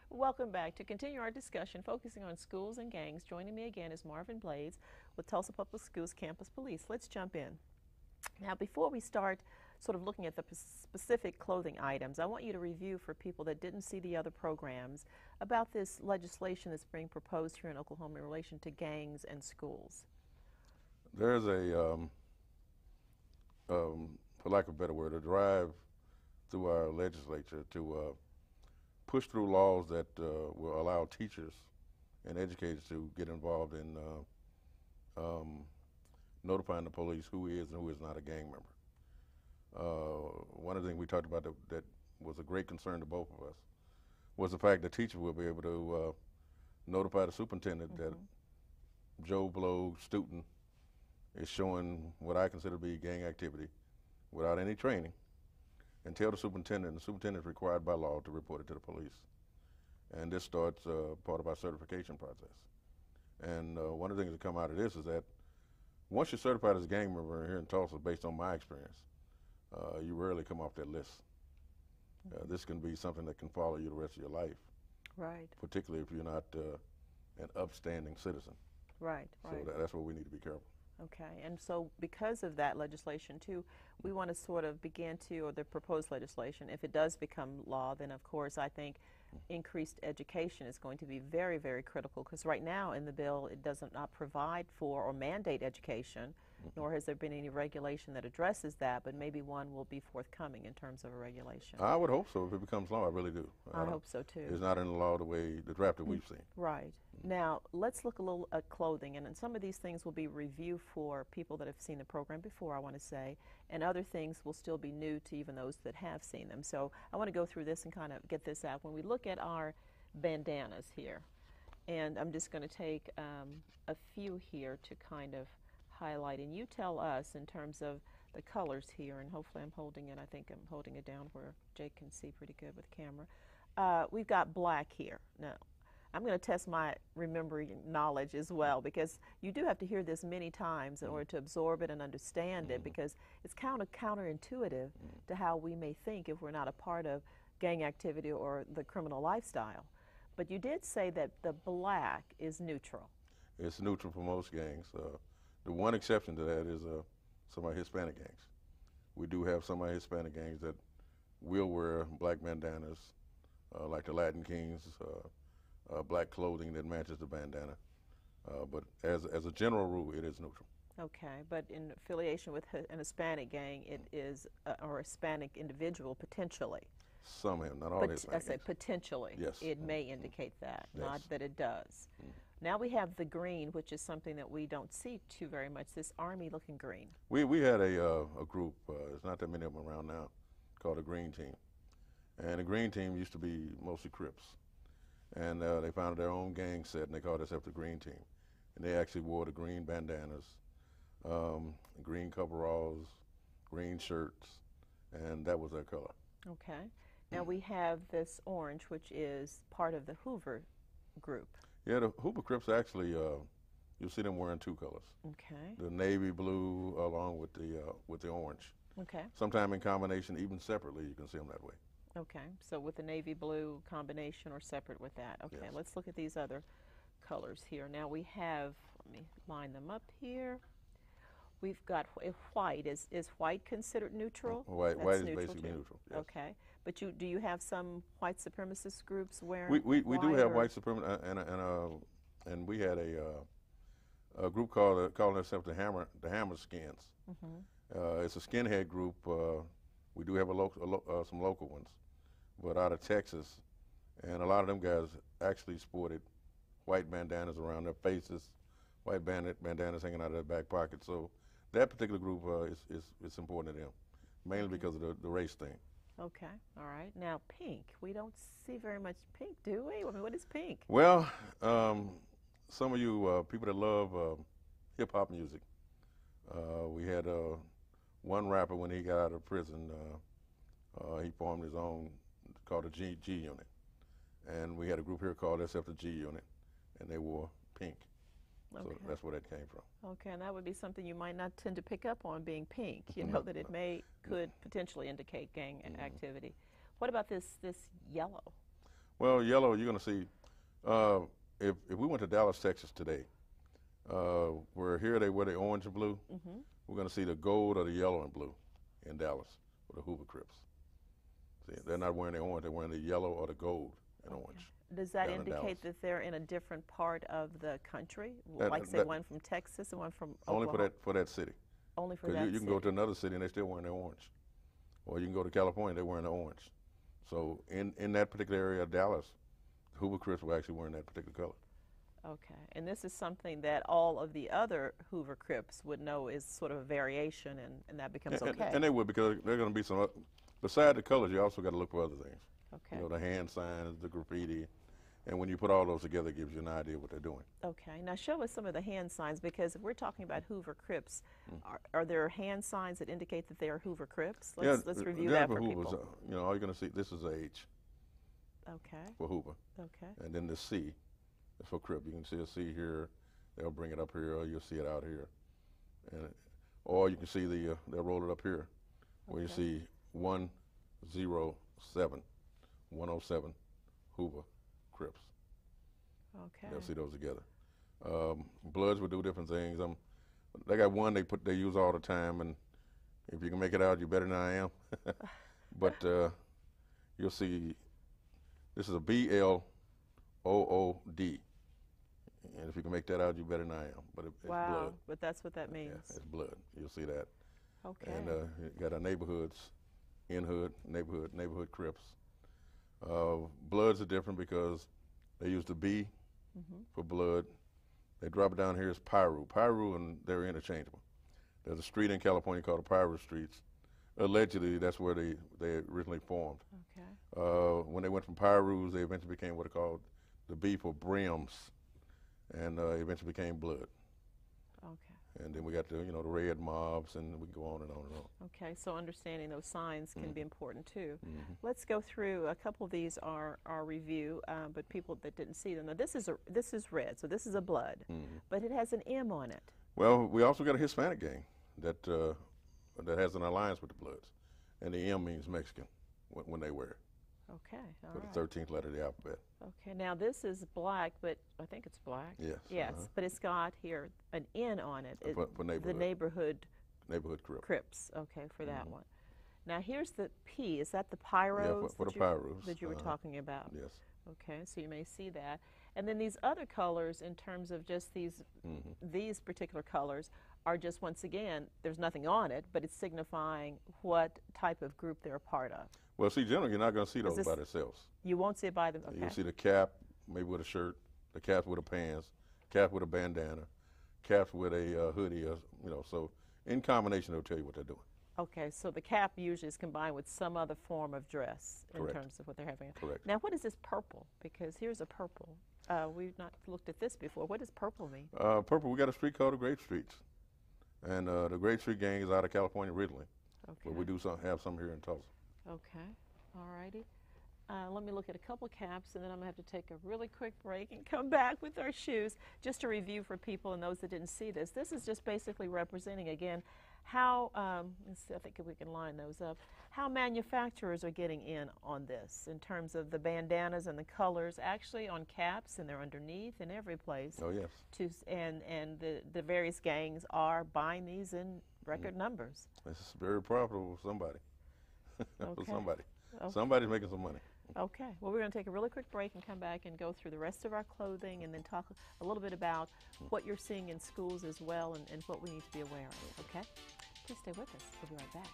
Welcome back. To continue our discussion focusing on schools and gangs, joining me again is Marvin Blades with Tulsa Public Schools Campus Police. Let's jump in. Now, before we start sort of looking at the specific clothing items, I want you to review for people that didn't see the other programs about this legislation that's being proposed here in Oklahoma in relation to gangs and schools. There's for lack of a better word, a drive through our legislature to push through laws that will allow teachers and educators to get involved in notifying the police who is and who is not a gang member. One of the things we talked about that was a great concern to both of us was the fact that teachers will be able to notify the superintendent that Joe Blow student is showing what I consider to be gang activity without any training, and tell the superintendent, and the superintendent is required by law to report it to the police. And this starts part of our certification process. And one of the things that come out of this is that once you're certified as a gang member here in Tulsa, based on my experience, you rarely come off that list. This can be something that can follow you the rest of your life. Right. Particularly if you're not an upstanding citizen. Right, right. So that's where we need to be careful. Okay, and so because of that legislation too, we want to sort of begin to, or the proposed legislation, if it does become law, then of course I think increased education is going to be very, very critical, because right now in the bill it does not provide for or mandate education, nor has there been any regulation that addresses that, but maybe one will be forthcoming in terms of a regulation. I would hope so if it becomes law. I really do. I hope so too. It's not in the law the draft that we've seen. Right. Now, let's look a little at clothing, and some of these things will be review for people that have seen the program before, I want to say, and other things will still be new to even those that have seen them. So I want to go through this and kind of get this out. When we look at our bandanas here, and I'm just going to take a few here to kind of highlight, and you tell us in terms of the colors here, and hopefully I'm holding it, I think I'm holding it down where Jake can see pretty good with the camera. We've got black here. Now, I'm going to test my remembering knowledge as well, because you do have to hear this many times in order to absorb it and understand it, because it's kind of counterintuitive to how we may think if we're not a part of gang activity or the criminal lifestyle. But you did say that the black is neutral. It's neutral for most gangs. The one exception to that is some of our Hispanic gangs. We do have some of our Hispanic gangs that will wear black bandanas, like the Latin Kings, black clothing that matches the bandana. But as a general rule, it is neutral. Okay, but in affiliation with an Hispanic gang, it is, or a Hispanic individual potentially. Some have, not all Hispanic I say gangs. potentially. Yes. It may indicate that, Yes. not that it does. Now we have the green, which is something that we don't see too very much, this army-looking green. We had a group, there's not that many of them around now, called the Green Team. And the Green Team used to be mostly Crips. And they founded their own gang set, and they called themselves the Green Team. And they actually wore the green bandanas, green coveralls, green shirts, and that was their color. Okay. Now we have this orange, which is part of the Hoover group. Yeah, the Hoover Crips actually, you'll see them wearing two colors. Okay. The navy blue along with the orange. Okay. Sometime in combination, even separately, you can see them that way. Okay, so with the navy blue combination or separate with that. Okay, Yes. let's look at these other colors here. Now we have, let me line them up here. We've got white. Is white considered neutral? White is basically too? neutral. Yes. Okay, but do you have some white supremacist groups wearing We do have or? white supremacy, and we had a group calling themselves the Hammer Skins. It's a skinhead group. We do have some local ones, but out of Texas, and a lot of them guys actually sported white bandanas around their faces, white bandanas hanging out of their back pockets. So that particular group is important to them, mainly because of the race thing. Okay, all right. Now pink. We don't see very much pink, do we? I mean, what is pink? Well, some of you people that love hip hop music, we had one rapper when he got out of prison. He formed his own, called the G Unit, and we had a group here called themselves the G Unit, and they wore pink. Okay. So that's where that came from. Okay, and that would be something you might not tend to pick up on, being pink. You know that it could potentially indicate gang activity. What about this yellow? Well, yellow, you're going to see, uh, if we went to Dallas, Texas today, where here they wear the orange and blue, Hmm. we're going to see the gold or the yellow and blue in Dallas with the Hoover Crips. See, they're not wearing the orange, they're wearing the yellow or the gold and orange. Does that Down in Dallas. indicate that they're in a different part of the country? That- Like, say, that- one from Texas and one from Only Oklahoma? for that city. Only for Because that you can go city. to another city and they're still wearing the orange. Or you can go to California, they're wearing the orange. So in that particular area of Dallas, Hoover Crips were actually wearing that particular color. Okay. And this is something that all of the other Hoover Crips would know is sort of a variation, and that becomes okay. And they would, because there are going to be some, beside the colors, you also got to look for other things. Okay. You know, the hand signs, the graffiti. And when you put all those together, it gives you an idea of what they're doing. Okay. Now show us some of the hand signs, because if we're talking about Hoover Crips, are there hand signs that indicate that they are Hoover Crips? Let's review that for Hoover's, people. you know, all you're going to see, this is a H Okay. for Hoover. Okay. And then the C is for Crip. You can see a C here. They'll bring it up here, or you'll see it out here. Or you can see they'll roll it up here, where you Okay. see 107, 107 Hoover Crips. Okay. They'll see those together. Bloods will do different things. They got one they use all the time, and if you can make it out, you're better than I am. But you'll see this is a BLOOD, and if you can make that out, you're better than I am. But it's Wow. blood. But that's what that means. Yeah, it's blood. You'll see that. Okay. And you got our neighborhoods, neighborhood Crips. Bloods are different because they use the B for blood. They drop it down here as Piru. Piru, and they're interchangeable. There's a street in California called the Piru Streets. Allegedly, that's where they originally formed. Okay. When they went from Pirus, they eventually became what are called the B for Brims, and eventually became blood. Okay. And then we got the red mobs, and we can go on and on and on. Okay, so understanding those signs can be important too. Mhm. Let's go through a couple of these are review, but people that didn't see them. Now this is red, so this is a blood, but it has an M on it. Well, we also got a Hispanic gang that has an alliance with the Bloods, and the M means Mexican when they wear it. Okay, all For right. the 13th letter of the alphabet. Okay, now this is black, but I think it's black. Yes. Yes, but it's got here an N on it. For The neighborhood. neighborhood Neighborhood Crip. Crips. Okay, for that one. Now here's the P. Is that the Pyros? Yeah, for the that Pyros. that you were talking about? Yes. Okay, so you may see that. And then these other colors, in terms of just these particular colors, are just, once again, there's nothing on it, but it's signifying what type of group they're a part of. Well, see, generally, you're not going to see those this- by themselves. You won't see it by them. Okay. You'll see the cap, maybe with a shirt, the cap with a pants, cap with a bandana, caps with a hoodie, so in combination, they'll tell you what they're doing. Okay, so the cap usually is combined with some other form of dress in Correct. terms of what they're having. Correct. Now, what is this purple? Because here's a purple. We've not looked at this before. What does purple mean? Purple, we got a street called the Grape Streets. And the Grape Street gang is out of California originally, Okay. but we do have some here in Tulsa. Okay, all righty. Let me look at a couple caps, and then I'm going to have to take a really quick break and come back with our shoes. Just to review for people and those that didn't see this, this is just basically representing, again, how, let's see, I think if we can line those up, how manufacturers are getting in on this in terms of the bandanas and the colors, actually on caps, and they're underneath and every place. Oh, yes. And the various gangs are buying these in record numbers. It's very profitable for somebody. For Okay. somebody. Okay. Somebody's making some money. Okay, well, we're going to take a really quick break and come back and go through the rest of our clothing and then talk a little bit about what you're seeing in schools as well and what we need to be aware of, okay? Please stay with us. We'll be right back.